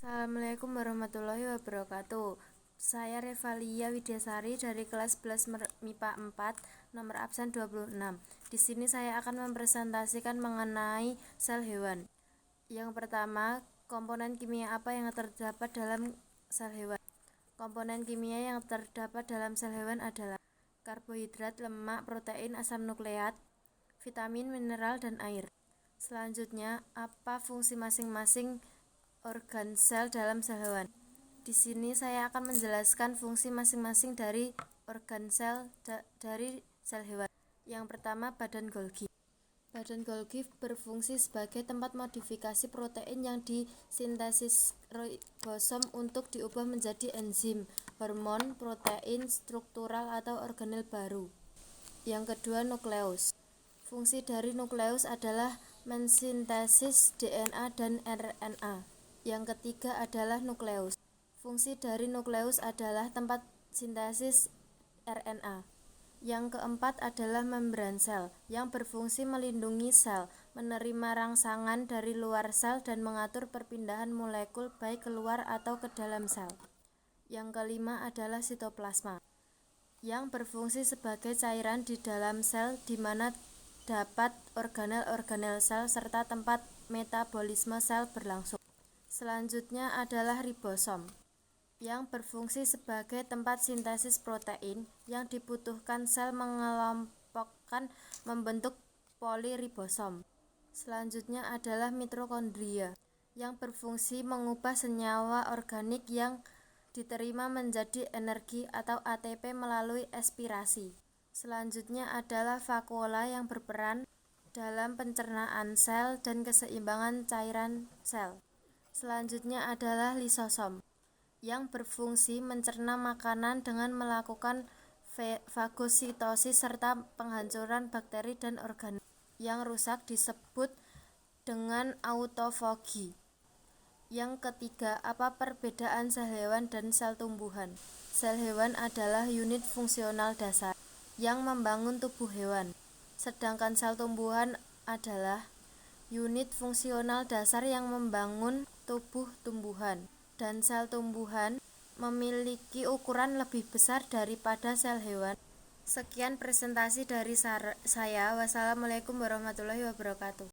Assalamualaikum warahmatullahi wabarakatuh. Saya Revalia Widyasari dari kelas 11 MIPA 4, nomor absen 26. Di sini saya akan mempresentasikan mengenai sel hewan. Yang pertama, komponen kimia apa yang terdapat dalam sel hewan? Komponen kimia yang terdapat dalam sel hewan adalah karbohidrat, lemak, protein, asam nukleat, vitamin, mineral, dan air. Selanjutnya, apa fungsi masing-masing organ sel dalam sel hewan? Di sini saya akan menjelaskan fungsi masing-masing dari organ sel dari sel hewan. Yang pertama, badan Golgi. Badan Golgi berfungsi sebagai tempat modifikasi protein yang disintesis ribosom untuk diubah menjadi enzim, hormon, protein, struktural atau organel baru. Yang kedua, nukleus. Fungsi dari nukleus adalah mensintesis DNA dan RNA. Yang ketiga adalah nukleus. Fungsi dari nukleus adalah tempat sintesis RNA. Yang keempat adalah membran sel, yang berfungsi melindungi sel, menerima rangsangan dari luar sel dan mengatur perpindahan molekul baik keluar atau ke dalam sel. Yang kelima adalah sitoplasma, yang berfungsi sebagai cairan di dalam sel di mana dapat organel-organel sel serta tempat metabolisme sel berlangsung. Selanjutnya adalah ribosom, yang berfungsi sebagai tempat sintesis protein yang dibutuhkan sel mengelompokkan membentuk poliribosom. Selanjutnya adalah mitokondria, yang berfungsi mengubah senyawa organik yang diterima menjadi energi atau ATP melalui respirasi. Selanjutnya adalah vakuola yang berperan dalam pencernaan sel dan keseimbangan cairan sel. Selanjutnya adalah lisosom, yang berfungsi mencerna makanan dengan melakukan fagositosis serta penghancuran bakteri dan organ yang rusak disebut dengan autofagi. Yang ketiga, apa perbedaan sel hewan dan sel tumbuhan? Sel hewan adalah unit fungsional dasar yang membangun tubuh hewan, sedangkan sel tumbuhan adalah unit fungsional dasar yang membangun tubuh tumbuhan, dan sel tumbuhan memiliki ukuran lebih besar daripada sel hewan. Sekian presentasi dari saya. Wassalamualaikum warahmatullahi wabarakatuh.